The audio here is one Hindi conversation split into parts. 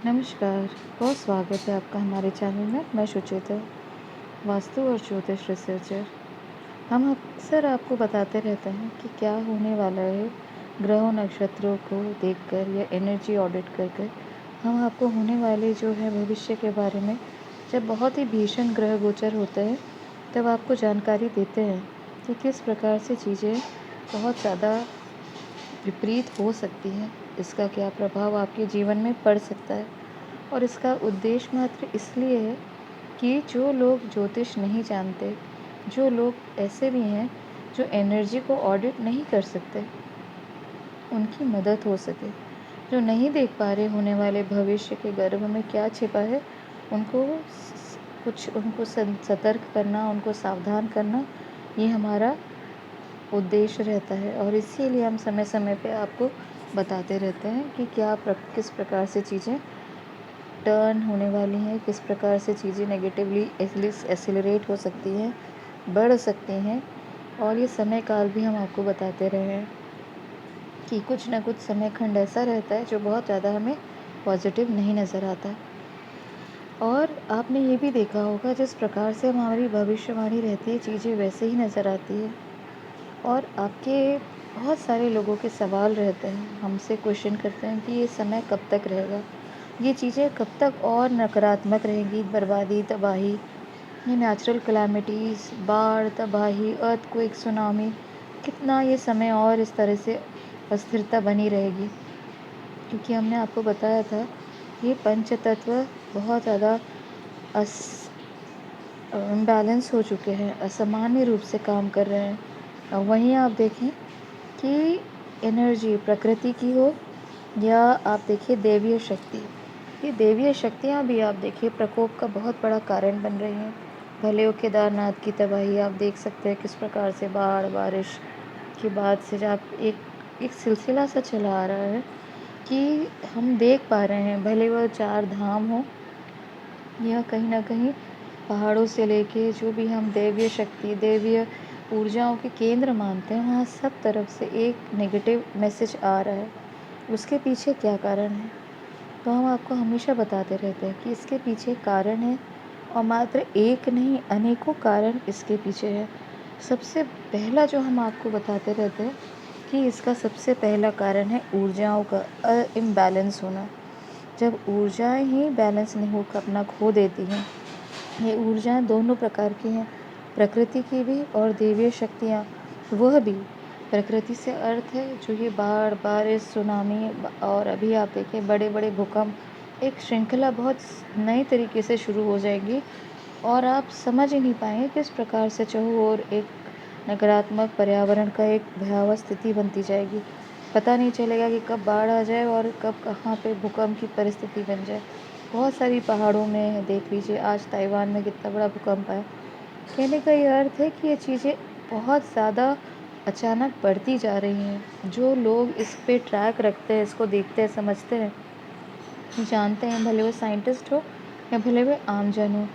नमस्कार, बहुत स्वागत है आपका हमारे चैनल में। मैं सुचिता, वास्तु और ज्योतिष रिसर्चर। हम अक्सर आपको बताते रहते हैं कि क्या होने वाला है ग्रहों नक्षत्रों को देखकर या एनर्जी ऑडिट कर कर हम आपको होने वाले जो है भविष्य के बारे में, जब बहुत ही भीषण ग्रह गोचर होते हैं तब आपको जानकारी देते हैं कि किस प्रकार से चीज़ें बहुत ज़्यादा विपरीत हो सकती हैं, इसका क्या प्रभाव आपके जीवन में पड़ सकता है। और इसका उद्देश्य मात्र इसलिए है कि जो लोग ज्योतिष नहीं जानते, जो लोग ऐसे भी हैं जो एनर्जी को ऑडिट नहीं कर सकते, उनकी मदद हो सके। जो नहीं देख पा रहे होने वाले भविष्य के गर्भ में क्या छिपा है, उनको उनको सतर्क करना, उनको सावधान करना, ये हमारा उद्देश्य रहता है। और इसीलिए हम समय समय पे आपको बताते रहते हैं कि किस प्रकार से चीज़ें टर्न होने वाली हैं, किस प्रकार से चीज़ें नेगेटिवली एक्सेलरेट हो सकती हैं, बढ़ सकती हैं। और ये समय काल भी हम आपको बताते रहे हैं कि कुछ ना कुछ समय खंड ऐसा रहता है जो बहुत ज़्यादा हमें पॉजिटिव नहीं नज़र आता। और आपने ये भी देखा होगा, जिस प्रकार से हमारी भविष्यवाणी रहती है, चीज़ें वैसे ही नज़र आती है। और आपके बहुत सारे लोगों के सवाल रहते हैं, हमसे क्वेश्चन करते हैं कि ये समय कब तक रहेगा, ये चीज़ें कब तक और नकारात्मक रहेंगी, बर्बादी, तबाही, ये नेचुरल कैलामिटीज़, बाढ़, तबाही, अर्थक्वेक, सुनामी, कितना ये समय और इस तरह से अस्थिरता बनी रहेगी। क्योंकि हमने आपको बताया था, ये पंच तत्व बहुत ज़्यादा इम्बैलेंस हो चुके हैं, असामान्य रूप से काम कर रहे हैं। और वहीं आप देखें कि एनर्जी प्रकृति की हो या आप देखिए देवीय शक्ति, ये देवीय शक्तियाँ भी आप देखिए प्रकोप का बहुत बड़ा कारण बन रही हैं। भले वो केदारनाथ की तबाही आप देख सकते हैं, किस प्रकार से बाढ़ बारिश के बाद से जब एक एक सिलसिला सा चला आ रहा है कि हम देख पा रहे हैं, भले वह 4 धाम हो या कहीं ना कहीं पहाड़ों से लेके जो भी हम दैवीय शक्ति, दैवीय ऊर्जाओं के केंद्र मानते हैं, वहाँ सब तरफ से एक नेगेटिव मैसेज आ रहा है। उसके पीछे क्या कारण है? तो हम आपको हमेशा बताते रहते हैं कि इसके पीछे कारण है, और मात्र एक नहीं, अनेकों कारण इसके पीछे है। सबसे पहला जो हम आपको बताते रहते हैं कि इसका सबसे पहला कारण है ऊर्जाओं का इम्बैलेंस होना। जब ऊर्जाएं ही बैलेंस नहीं होकर अपना खो देती हैं, ये ऊर्जाएं दोनों प्रकार की हैं, प्रकृति की भी और देवीय शक्तियाँ वह भी। प्रकृति से अर्थ है जो ये बाढ़ बारिश सुनामी, और अभी आप देखिए बड़े बड़े भूकंप, एक श्रृंखला बहुत नए तरीके से शुरू हो जाएगी। और आप समझ ही नहीं पाएंगे किस प्रकार से चाहो और एक नकारात्मक पर्यावरण का एक भयावह स्थिति बनती जाएगी। पता नहीं चलेगा कि कब बाढ़ आ जाए और कब कहाँ पे भूकंप की परिस्थिति बन जाए। बहुत सारी पहाड़ों में देख लीजिए, आज ताइवान में कितना बड़ा भूकंप आया। कहने का ये अर्थ है कि ये चीज़ें बहुत ज़्यादा अचानक बढ़ती जा रही हैं। जो लोग इस पे ट्रैक रखते हैं, इसको देखते हैं, समझते हैं, जानते हैं, भले वो साइंटिस्ट हो या भले वो आमजन हो,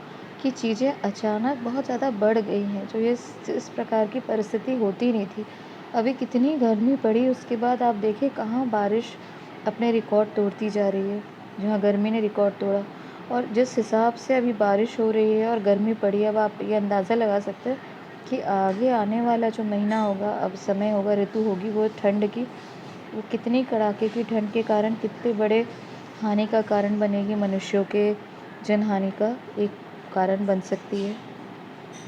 कि चीज़ें अचानक बहुत ज़्यादा बढ़ गई हैं, जो ये इस प्रकार की परिस्थिति होती नहीं थी। अभी कितनी गर्मी पड़ी, उसके बाद आप देखिए कहाँ बारिश अपने रिकॉर्ड तोड़ती जा रही है, जहाँ गर्मी ने रिकॉर्ड तोड़ा। और जिस हिसाब से अभी बारिश हो रही है और गर्मी पड़ी है, अब आप ये अंदाज़ा लगा सकते हैं कि आगे आने वाला जो महीना होगा, अब समय होगा, ऋतु होगी वो ठंड की, वो कितनी कड़ाके की ठंड के कारण कितने बड़े हानि का कारण बनेगी, मनुष्यों के जनहानि का एक कारण बन सकती है।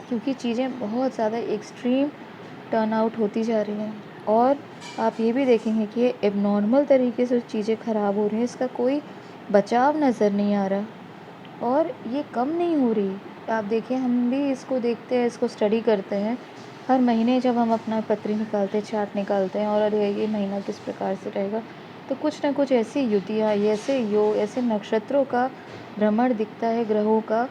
क्योंकि चीज़ें बहुत ज़्यादा एक्सट्रीम टर्न आउट होती जा रही हैं। और आप ये भी देखेंगे कि ये एबनॉर्मल तरीके से चीज़ें ख़राब हो रही हैं, इसका कोई बचाव नज़र नहीं आ रहा। और ये कम नहीं हो रही। आप देखिए, हम भी इसको देखते हैं, इसको स्टडी करते हैं। हर महीने जब हम अपना पत्री निकालते हैं, चार्ट निकालते हैं, और अरे ये महीना किस प्रकार से रहेगा, तो कुछ ना कुछ ऐसी युतियाँ, ऐसे नक्षत्रों का भ्रमण दिखता है, ग्रहों का,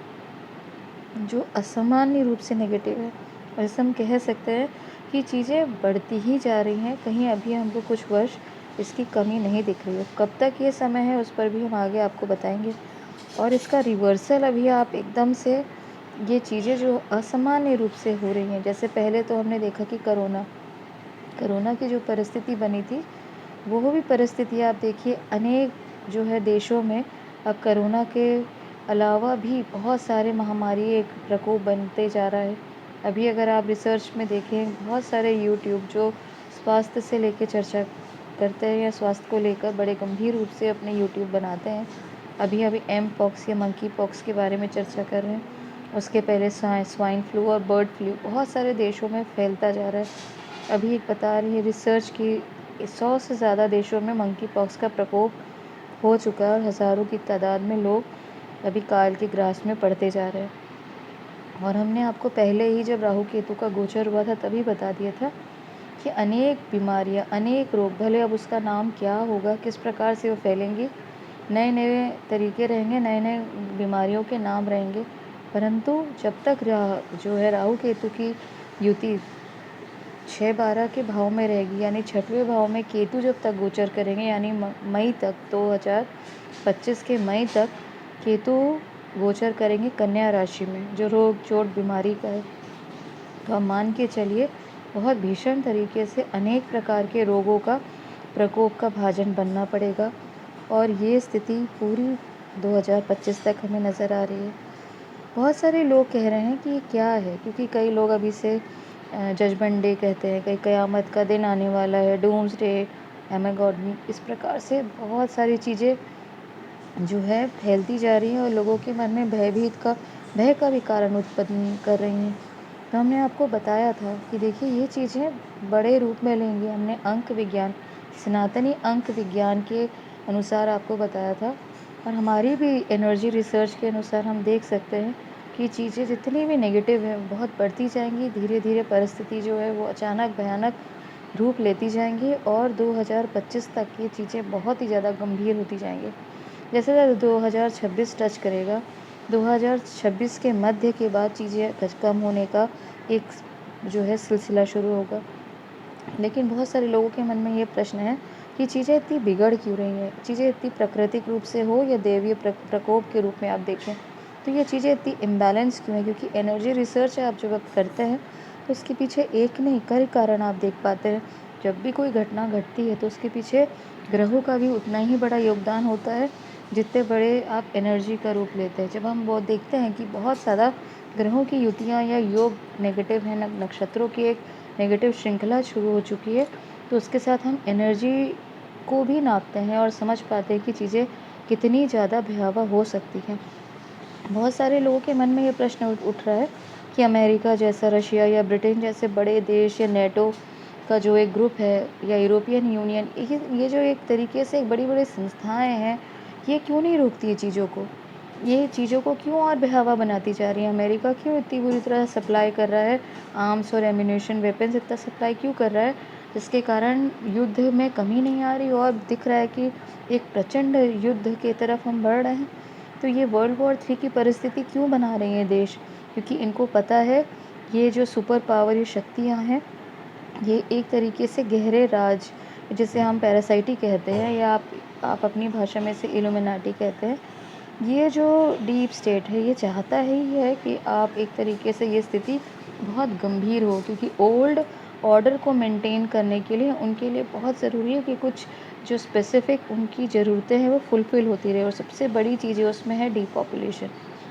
जो असामान्य रूप से नेगेटिव है। और ऐसे हम कह सकते हैं कि चीज़ें बढ़ती ही जा रही हैं, कहीं अभी हमको कुछ वर्ष इसकी कमी नहीं दिख रही है। कब तक ये समय है, उस पर भी हम आगे आपको बताएंगे। और इसका रिवर्सल अभी आप एकदम से, ये चीज़ें जो असामान्य रूप से हो रही हैं, जैसे पहले तो हमने देखा कि कोरोना की जो परिस्थिति बनी थी, वो भी परिस्थिति आप देखिए अनेक जो है देशों में अब कोरोना के अलावा भी बहुत सारे महामारी एक प्रकोप बनते जा रहा है। अभी अगर आप रिसर्च में देखें, बहुत सारे यूट्यूब जो स्वास्थ्य से लेके चर्चा करते हैं या स्वास्थ्य को लेकर बड़े गंभीर रूप से अपने यूट्यूब बनाते हैं। अभी अभी एम पॉक्स या मंकी पॉक्स के बारे में चर्चा कर रहे हैं। उसके पहले स्वाइन फ्लू और बर्ड फ्लू बहुत सारे देशों में फैलता जा रहा है। अभी एक बता रही है रिसर्च की 100 से ज़्यादा देशों में मंकी पॉक्स का प्रकोप हो चुका है और हज़ारों की तादाद में लोग अभी काल के ग्रास में पड़ते जा रहे हैं। और हमने आपको पहले ही जब राहु केतु का गोचर हुआ था तभी बता दिया था कि अनेक बीमारियां, अनेक रोग, भले अब उसका नाम क्या होगा, किस प्रकार से वो फैलेंगी, नए नए तरीके रहेंगे, नए नए बीमारियों के नाम रहेंगे, परंतु जब तक जो है राहु केतु की युति 6-12 के भाव में रहेगी, यानी 6वें भाव में केतु जब तक गोचर करेंगे, यानी मई तक, 2025 के मई तक केतु गोचर करेंगे कन्या राशि में, जो रोग चोट बीमारी का है। तो आप मान के चलिए बहुत भीषण तरीके से अनेक प्रकार के रोगों का प्रकोप का भाजन बनना पड़ेगा और ये स्थिति पूरी 2025 तक हमें नज़र आ रही है। बहुत सारे लोग कह रहे हैं कि ये क्या है, क्योंकि कई लोग अभी से जजमेंट डे कहते हैं, कई क़यामत का दिन आने वाला है, डूम्सडे, एमेगॉडनी, इस प्रकार से बहुत सारी चीज़ें जो है फैलती जा रही हैं और लोगों के मन में भय का भी कारण उत्पन्न कर रही हैं। तो हमने आपको बताया था कि देखिए ये चीज़ें बड़े रूप में लेंगी। हमने अंक विज्ञान, सनातनी अंक विज्ञान के अनुसार आपको बताया था और हमारी भी एनर्जी रिसर्च के अनुसार हम देख सकते हैं कि चीज़ें जितनी भी नेगेटिव है बहुत बढ़ती जाएंगी। धीरे धीरे परिस्थिति जो है वो अचानक भयानक रूप लेती जाएंगी और 2025 तक ये चीज़ें बहुत ही ज़्यादा गंभीर होती जाएंगी। जैसे 2026 टच करेगा, 2026 के मध्य के बाद चीज़ें कम होने का एक जो है सिलसिला शुरू होगा। लेकिन बहुत सारे लोगों के मन में ये प्रश्न है कि चीज़ें इतनी बिगड़ क्यों रही हैं, चीज़ें इतनी प्राकृतिक रूप से हो या दैवीय प्रकोप के रूप में आप देखें तो ये चीज़ें इतनी इम्बैलेंस क्यों है। क्योंकि एनर्जी रिसर्च आप जब करते हैं तो उसके पीछे एक नहीं कई कारण आप देख पाते हैं। जब भी कोई घटना घटती है तो उसके पीछे ग्रहों का भी उतना ही बड़ा योगदान होता है जितने बड़े आप एनर्जी का रूप लेते हैं। जब हम वो देखते हैं कि बहुत ज़्यादा ग्रहों की युतियाँ या योग नेगेटिव हैं, नक्षत्रों की एक नेगेटिव श्रृंखला शुरू हो चुकी है, तो उसके साथ हम एनर्जी को भी नापते हैं और समझ पाते हैं कि चीज़ें कितनी ज़्यादा भयावह हो सकती हैं। बहुत सारे लोगों के मन में ये प्रश्न उठ रहा है कि अमेरिका जैसा, रशिया या ब्रिटेन जैसे बड़े देश या नेटो का जो एक ग्रुप है या यूरोपियन यूनियन, ये जो एक तरीके से बड़ी बड़ी संस्थाएं हैं, ये क्यों नहीं रोकती है चीज़ों को, ये चीज़ों को क्यों और भयावह बनाती जा रही है। अमेरिका क्यों इतनी बुरी तरह सप्लाई कर रहा है आर्म्स और एम्यूनेशन वेपन्स, इतना सप्लाई क्यों कर रहा है, जिसके कारण युद्ध में कमी नहीं आ रही और दिख रहा है कि एक प्रचंड युद्ध की तरफ हम बढ़ रहे हैं। तो ये वर्ल्ड वॉर 3 की परिस्थिति क्यों बना रहे हैं देश, क्योंकि इनको पता है ये जो सुपर पावर, ये शक्तियाँ हैं, ये एक तरीके से गहरे राज, जिसे हम पैरासाइटी कहते हैं या आप अपनी भाषा में से इल्यूमिनाटी कहते हैं, ये जो डीप स्टेट है ये चाहता ही है कि आप एक तरीके से ये स्थिति बहुत गंभीर हो। क्योंकि ओल्ड ऑर्डर को मेंटेन करने के लिए उनके लिए बहुत ज़रूरी है कि कुछ जो स्पेसिफिक उनकी ज़रूरतें हैं वो फुलफ़िल होती रहे। और सबसे बड़ी चीज़ उसमें है डीपॉपुलेशन।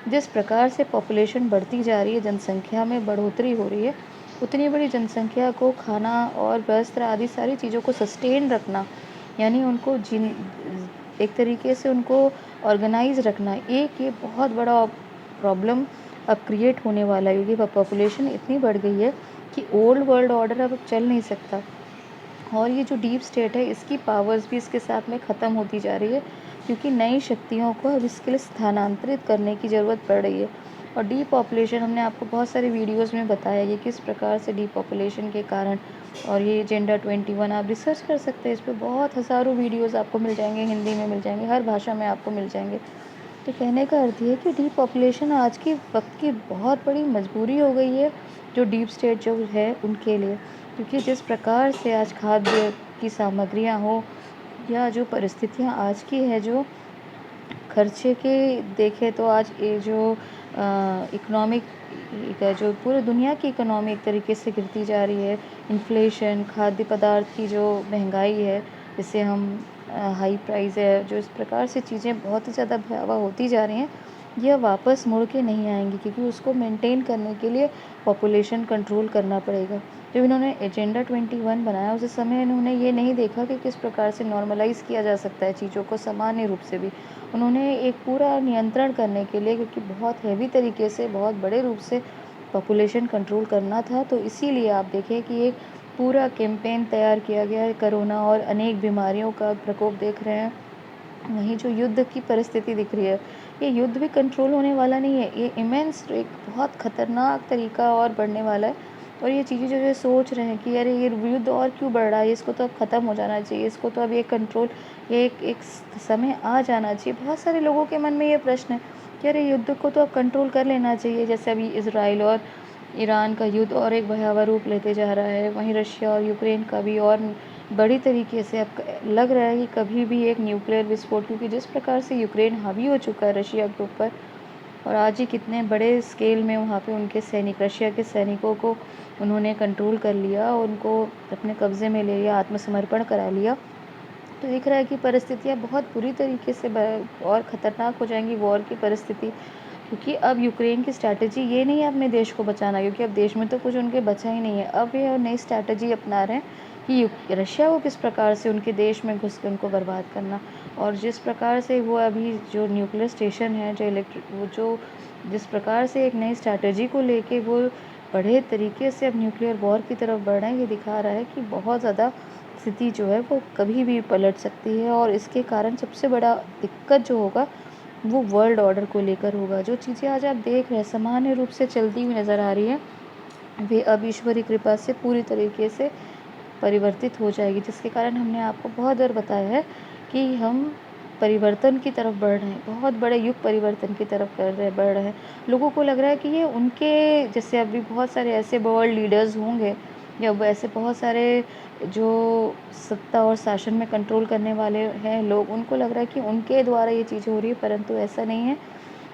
जिस प्रकार से पॉपुलेशन बढ़ती जा रही है, जनसंख्या में बढ़ोतरी हो रही है, उतनी बड़ी जनसंख्या को खाना और वस्त्र आदि सारी चीज़ों को सस्टेन रखना, यानी उनको एक तरीके से उनको ऑर्गेनाइज रखना, एक ये बहुत बड़ा प्रॉब्लम अब क्रिएट होने वाला है। क्योंकि पॉपुलेशन इतनी बढ़ गई है कि ओल्ड वर्ल्ड ऑर्डर अब चल नहीं सकता और ये जो डीप स्टेट है इसकी पावर्स भी इसके साथ में ख़त्म होती जा रही है, क्योंकि नई शक्तियों को अब इसके लिए स्थानांतरित करने की ज़रूरत पड़ रही है। और डीपॉपुलेशन हमने आपको बहुत सारे वीडियोस में बताया ये किस प्रकार से डीपॉपुलेशन के कारण। और ये एजेंडा 21 आप रिसर्च कर सकते हैं, इस पर बहुत हज़ारों वीडियोस आपको मिल जाएंगे, हिंदी में मिल जाएंगे, हर भाषा में आपको मिल जाएंगे। तो कहने का अर्थ ये है कि डीपॉपुलेशन आज के वक्त की बहुत बड़ी मजबूरी हो गई है जो डीप स्टेट जो है उनके लिए। क्योंकि जिस प्रकार से आज खाद्य की सामग्रियां हो या जो परिस्थितियां आज की है, जो खर्चे के देखें तो आज ये जो इकोनॉमिक का जो पूरी दुनिया की इकोनॉमी एक तरीके से गिरती जा रही है। इन्फ्लेशन, खाद्य पदार्थ की जो महंगाई है, जिसे हम हाई प्राइस है, जो इस प्रकार से चीज़ें बहुत ही ज़्यादा भयावह होती जा रही हैं, यह वापस मुड़ के नहीं आएँगी, क्योंकि उसको मेंटेन करने के लिए पॉपुलेशन कंट्रोल करना पड़ेगा। जब इन्होंने एजेंडा 21 बनाया, उस समय इन्होंने ये नहीं देखा कि किस प्रकार से नॉर्मलाइज़ किया जा सकता है चीज़ों को सामान्य रूप से भी। उन्होंने एक पूरा नियंत्रण करने के लिए, क्योंकि बहुत हेवी तरीके से, बहुत बड़े रूप से पॉपुलेशन कंट्रोल करना था, तो इसीलिए आप देखें कि एक पूरा कैंपेन तैयार किया गया है। कोरोना और अनेक बीमारियों का प्रकोप देख रहे हैं। वहीं जो युद्ध की परिस्थिति दिख रही है, ये युद्ध भी कंट्रोल होने वाला नहीं है। ये इमेंस एक बहुत खतरनाक तरीका और बढ़ने वाला है। और ये चीज़ें जो है सोच रहे हैं कि अरे ये युद्ध और क्यों बढ़ रहा है, इसको तो अब ख़त्म हो जाना चाहिए, इसको तो अब ये कंट्रोल, ये एक समय आ जाना चाहिए। बहुत सारे लोगों के मन में ये प्रश्न है कि अरे युद्ध को तो अब कंट्रोल कर लेना चाहिए। जैसे अभी इसराइल और ईरान का युद्ध और एक भयावह रूप लेते जा रहा है, वहीं रशिया और यूक्रेन का भी और बड़ी तरीके से अब लग रहा है कि कभी भी एक न्यूक्लियर विस्फोट, क्योंकि जिस प्रकार से यूक्रेन हावी हो चुका है रशिया के ऊपर, और आज ही कितने बड़े स्केल में वहाँ पे उनके सैनिक, रशिया के सैनिकों को उन्होंने कंट्रोल कर लिया, उनको अपने कब्ज़े में ले लिया, आत्मसमर्पण करा लिया। तो दिख रहा है कि परिस्थितियाँ बहुत बुरी तरीके से और ख़तरनाक हो जाएंगी, वॉर की परिस्थिति। क्योंकि अब यूक्रेन की स्ट्रैटेजी ये नहीं है अपने देश को बचाना, क्योंकि अब देश में तो कुछ उनके बचा ही नहीं है। अब ये नई स्ट्रैटेजी अपना रहे हैं कि रशिया को किस प्रकार से उनके देश में घुस के उनको बर्बाद करना। और जिस प्रकार से वो अभी जो न्यूक्लियर स्टेशन है, जो वो जो जिस प्रकार से एक नई स्ट्रैटेजी को लेके वो बड़े तरीके से अब न्यूक्लियर वॉर की तरफ बढ़ रहे हैं, ये दिखा रहा है कि बहुत ज़्यादा स्थिति जो है वो कभी भी पलट सकती है। और इसके कारण सबसे बड़ा दिक्कत जो होगा वो वर्ल्ड ऑर्डर को लेकर होगा। जो चीज़ें आज आप देख रहे हैं सामान्य रूप से चलती हुई नज़र आ रही है, वे अब ईश्वरी कृपा से पूरी तरीके से परिवर्तित हो जाएगी, जिसके कारण हमने आपको बहुत बार बताया है कि हम परिवर्तन की तरफ बढ़ रहे हैं, बहुत बड़े युग परिवर्तन की तरफ बढ़ रहे हैं। लोगों को लग रहा है कि ये उनके जैसे अभी बहुत सारे ऐसे वर्ल्ड लीडर्स होंगे, या ऐसे बहुत सारे जो सत्ता और शासन में कंट्रोल करने वाले हैं लोग, उनको लग रहा है कि उनके द्वारा ये चीज़ें हो रही है, परंतु ऐसा नहीं है।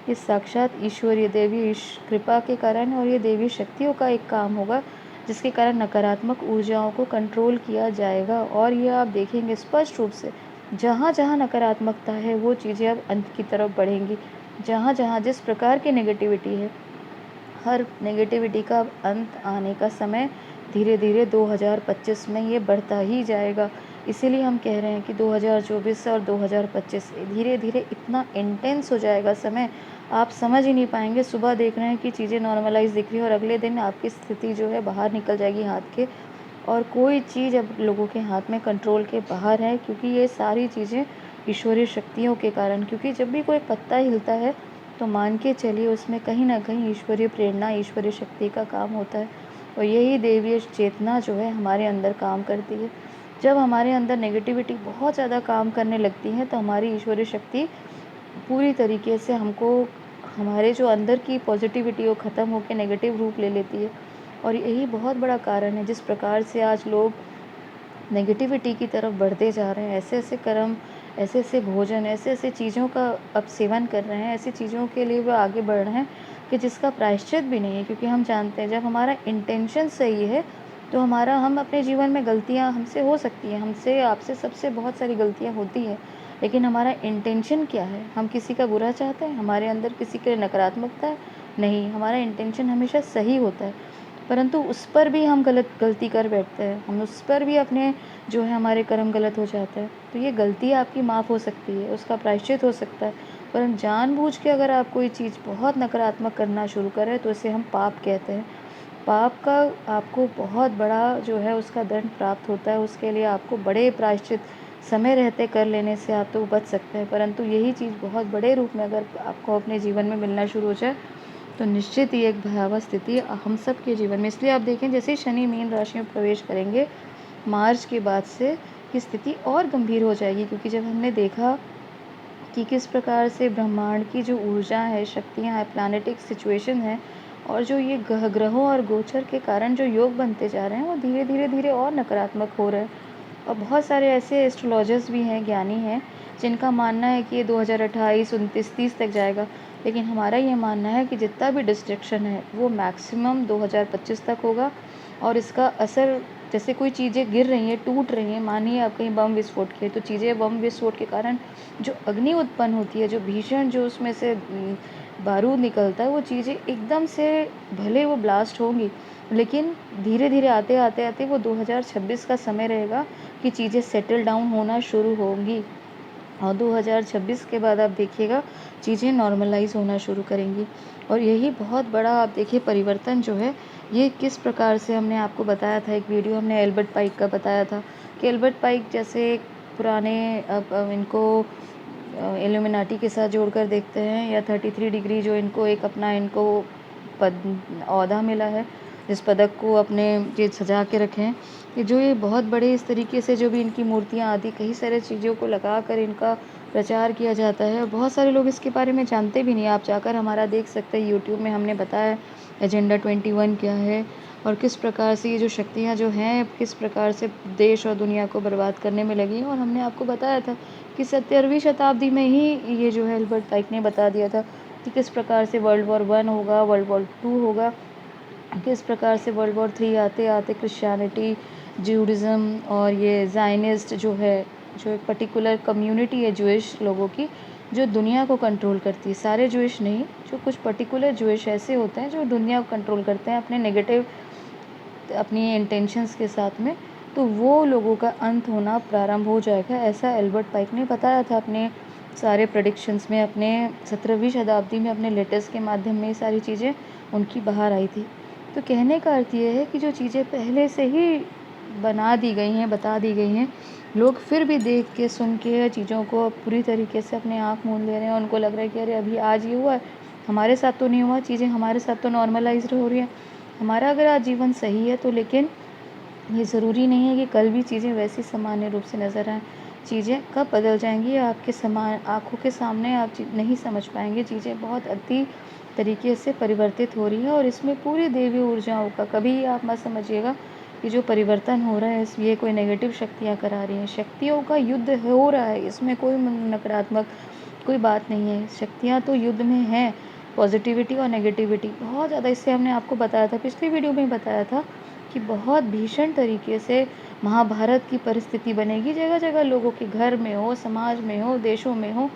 ये साक्षात ईश्वरीय देवी कृपा के कारण और ये देवी शक्तियों का एक काम होगा, जिसके कारण नकारात्मक ऊर्जाओं को कंट्रोल किया जाएगा। और ये आप देखेंगे स्पष्ट रूप से, जहाँ जहाँ नकारात्मकता है वो चीज़ें अब अंत की तरफ बढ़ेंगी। जहाँ जहाँ जिस प्रकार की नेगेटिविटी है, हर नेगेटिविटी का अंत आने का समय धीरे धीरे 2025 में ये बढ़ता ही जाएगा। इसीलिए हम कह रहे हैं कि 2024 और 2025 धीरे धीरे इतना इंटेंस हो जाएगा समय, आप समझ ही नहीं पाएंगे। सुबह देख रहे हैं कि चीज़ें नॉर्मलाइज दिख रही है और अगले दिन आपकी स्थिति जो है बाहर निकल जाएगी हाथ के, और कोई चीज़ अब लोगों के हाथ में कंट्रोल के बाहर है, क्योंकि ये सारी चीज़ें ईश्वरीय शक्तियों के कारण। क्योंकि जब भी कोई पत्ता हिलता है तो मान के चलिए उसमें कहीं ना कहीं ईश्वरीय प्रेरणा, ईश्वरीय शक्ति का काम होता है। और यही देवीय चेतना जो है हमारे अंदर काम करती है। जब हमारे अंदर नेगेटिविटी बहुत ज़्यादा काम करने लगती है, तो हमारी ईश्वरीय शक्ति पूरी तरीके से हमको, हमारे जो अंदर की पॉजिटिविटी वो ख़त्म होकर नेगेटिव रूप ले लेती है। और यही बहुत बड़ा कारण है जिस प्रकार से आज लोग नेगेटिविटी की तरफ बढ़ते जा रहे हैं। ऐसे ऐसे कर्म, ऐसे ऐसे भोजन, ऐसे ऐसे चीज़ों का अब सेवन कर रहे हैं, ऐसी चीज़ों के लिए वो आगे बढ़ रहे हैं कि जिसका प्रायश्चित भी नहीं है। क्योंकि हम जानते हैं जब हमारा इंटेंशन सही है तो हम अपने जीवन में गलतियाँ हमसे हो सकती हैं, हमसे आपसे सबसे बहुत सारी गलतियाँ होती हैं, लेकिन हमारा इंटेंशन क्या है? हम किसी का बुरा चाहते हैं? हमारे अंदर किसी के लिए नकारात्मकता है? नहीं, हमारा इंटेंशन हमेशा सही होता है। परंतु उस पर भी हम गलती कर बैठते हैं, हम उस पर भी अपने जो है हमारे कर्म गलत हो जाता है। तो ये गलती आपकी माफ़ हो सकती है, उसका प्रायश्चित हो सकता है। परंतु जानबूझ के अगर आप कोई चीज़ बहुत नकारात्मक करना शुरू करें तो इसे हम पाप कहते हैं। पाप का आपको बहुत बड़ा जो है उसका दंड प्राप्त होता है। उसके लिए आपको बड़े प्रायश्चित समय रहते कर लेने से आप तो बच सकते हैं। परंतु यही चीज़ बहुत बड़े रूप में अगर आपको अपने जीवन में मिलना शुरू हो जाए तो निश्चित ही एक भयावह स्थिति हम सब के जीवन में। इसलिए आप देखें जैसे ही शनि मीन राशि में प्रवेश करेंगे मार्च के बाद से, की स्थिति और गंभीर हो जाएगी। क्योंकि जब हमने देखा कि किस प्रकार से ब्रह्मांड की जो ऊर्जा है, शक्तियाँ हैं, प्लानिटिक सिचुएशन है, और जो ये ग्रहों और गोचर के कारण जो योग बनते जा रहे हैं वो धीरे धीरे धीरे और नकारात्मक हो रहे हैं। और बहुत सारे ऐसे एस्ट्रोलॉजर्स भी हैं, ज्ञानी हैं, जिनका मानना है कि ये 2028, 29, 30 तक जाएगा। लेकिन हमारा ये मानना है कि जितना भी डिस्ट्रक्शन है वो मैक्सिमम 2025 तक होगा, और इसका असर जैसे कोई चीज़ें गिर रही हैं, टूट रही हैं, मानिए आप कहीं बम विस्फोट किए, तो चीज़ें बम विस्फोट के कारण जो अग्नि उत्पन्न होती है, जो भीषण जो उसमें से बारूद निकलता है, वो चीज़ें एकदम से भले वो ब्लास्ट होंगी, लेकिन धीरे-धीरे आते वो 2026 का समय रहेगा कि चीज़ें सेटल डाउन होना शुरू होंगी। और 2026 के बाद आप देखिएगा चीज़ें नॉर्मलाइज़ होना शुरू करेंगी। और यही बहुत बड़ा आप देखिए परिवर्तन जो है, ये किस प्रकार से हमने आपको बताया था, एक वीडियो हमने एल्बर्ट पाइक का बताया था कि एल्बर्ट पाइक जैसे एक पुराने अब इनको इल्यूमिनाटी के साथ जोड़कर देखते हैं, या 33 डिग्री जो इनको एक अपना इनको पद ओहदा मिला है, जिस पदक को अपने ये सजा के रखे हैं, कि जो ये बहुत बड़े इस तरीके से जो भी इनकी मूर्तियाँ आदि कई सारे चीज़ों को लगा कर इनका प्रचार किया जाता है, और बहुत सारे लोग इसके बारे में जानते भी नहीं। आप जाकर हमारा देख सकते हैं, यूट्यूब में हमने बताया एजेंडा 21 क्या है, और किस प्रकार से ये जो शक्तियाँ जो हैं, किस प्रकार से देश और दुनिया को बर्बाद करने में लगी हैं। और हमने आपको बताया था कि 17वीं शताब्दी में ही ये जो है एल्बर्ट पाइक ने बता दिया था कि किस प्रकार से वर्ल्ड वॉर 1 होगा, वर्ल्ड वॉर 2 होगा, किस प्रकार से वर्ल्ड वॉर 3 आते क्रिश्चियनिटी, ज्यूडिज़्म और ये ज़ायनिस्ट जो है, जो एक पर्टिकुलर कम्युनिटी है जूइश लोगों की, जो दुनिया को कंट्रोल करती है। सारे जूइश नहीं, जो कुछ पर्टिकुलर जूइश ऐसे होते हैं जो दुनिया को कंट्रोल करते हैं अपने नेगेटिव अपनी इंटेंशंस के साथ में, तो वो लोगों का अंत होना प्रारंभ हो जाएगा। ऐसा एल्बर्ट पाइक ने बताया था अपने सारे प्रेडिक्शंस में, अपने 17वीं शताब्दी में अपने लेटर्स के माध्यम में ये सारी चीज़ें उनकी बाहर आई थी। तो कहने का अर्थ ये है कि जो चीज़ें पहले से ही बना दी गई हैं, बता दी गई हैं, लोग फिर भी देख के, सुन के चीज़ों को पूरी तरीके से अपने आँख मूंद ले रहे हैं। उनको लग रहा है कि अरे अभी आज ये हुआ है, हमारे साथ तो नहीं हुआ, चीज़ें हमारे साथ तो नॉर्मलाइज़्ड हो रही हैं। हमारा अगर आज जीवन सही है तो, लेकिन ये ज़रूरी नहीं है कि कल भी चीज़ें वैसी सामान्य रूप से नज़र आएँ। चीज़ें कब बदल जाएँगी आपके आँखों के सामने आप नहीं समझ पाएँगे। चीज़ें बहुत अति तरीके से परिवर्तित हो रही हैं, और इसमें पूरी दैवीय ऊर्जाओं का कभी आप मत समझिएगा कि जो परिवर्तन हो रहा है ये कोई नेगेटिव शक्तियाँ करा रही हैं। शक्तियों का युद्ध हो रहा है, इसमें कोई नकारात्मक कोई बात नहीं है। शक्तियाँ तो युद्ध में हैं, पॉजिटिविटी और नेगेटिविटी बहुत ज़्यादा। इससे हमने आपको बताया था, पिछली वीडियो में बताया था कि बहुत भीषण तरीके से महाभारत की परिस्थिति बनेगी। जगह जगह लोगों के घर में हो, समाज में हो, देशों में हो,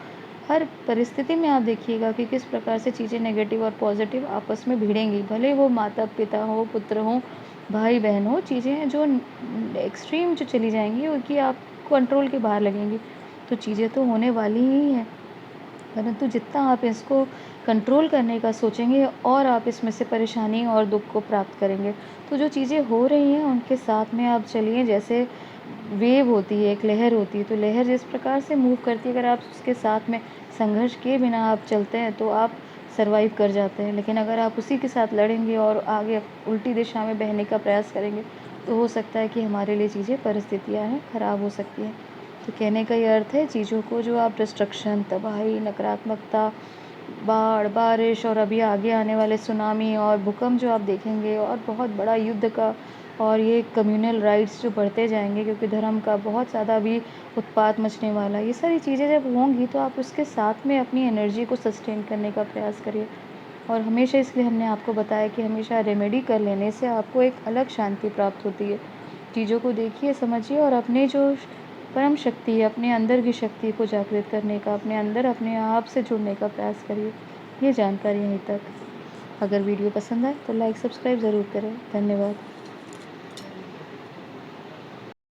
हर परिस्थिति में आप देखिएगा कि किस प्रकार से चीज़ें नेगेटिव और पॉजिटिव आपस में भिड़ेंगी। भले वो माता पिता हो, पुत्र हो, भाई बहन हो, चीज़ें जो एक्सट्रीम जो चली जाएंगी उनकी आप कंट्रोल के बाहर लगेंगी। तो चीज़ें तो होने वाली ही हैं, परंतु जितना आप इसको कंट्रोल करने का सोचेंगे, और आप इसमें से परेशानी और दुख को प्राप्त करेंगे। तो जो चीज़ें हो रही हैं उनके साथ में आप चलिए। जैसे वेव होती है, एक लहर होती है, तो लहर जिस प्रकार से मूव करती है, अगर आप उसके साथ में संघर्ष किए बिना आप चलते हैं तो आप सर्वाइव कर जाते हैं। लेकिन अगर आप उसी के साथ लड़ेंगे और आगे उल्टी दिशा में बहने का प्रयास करेंगे, तो हो सकता है कि हमारे लिए चीज़ें, परिस्थितियाँ हैं, ख़राब हो सकती हैं। तो कहने का ये अर्थ है, चीज़ों को जो आप डिस्ट्रक्शन, तबाही, नकारात्मकता, बाढ़, बारिश और अभी आगे आने वाले सुनामी और भूकंप जो आप देखेंगे, और बहुत बड़ा युद्ध का, और ये कम्युनल राइट्स जो बढ़ते जाएंगे, क्योंकि धर्म का बहुत ज़्यादा भी उत्पात मचने वाला है। ये सारी चीज़ें जब होंगी तो आप उसके साथ में अपनी एनर्जी को सस्टेन करने का प्रयास करिए। और हमेशा, इसलिए हमने आपको बताया कि हमेशा रेमेडी कर लेने से आपको एक अलग शांति प्राप्त होती है। चीज़ों को देखिए, समझिए, और अपने जो परम शक्ति है, अपने अंदर की शक्ति को जागृत करने का, अपने अंदर अपने आप से जुड़ने का प्रयास करिए। ये जानकारी यहीं तक। अगर वीडियो पसंद आए तो लाइक सब्सक्राइब ज़रूर करें। धन्यवाद।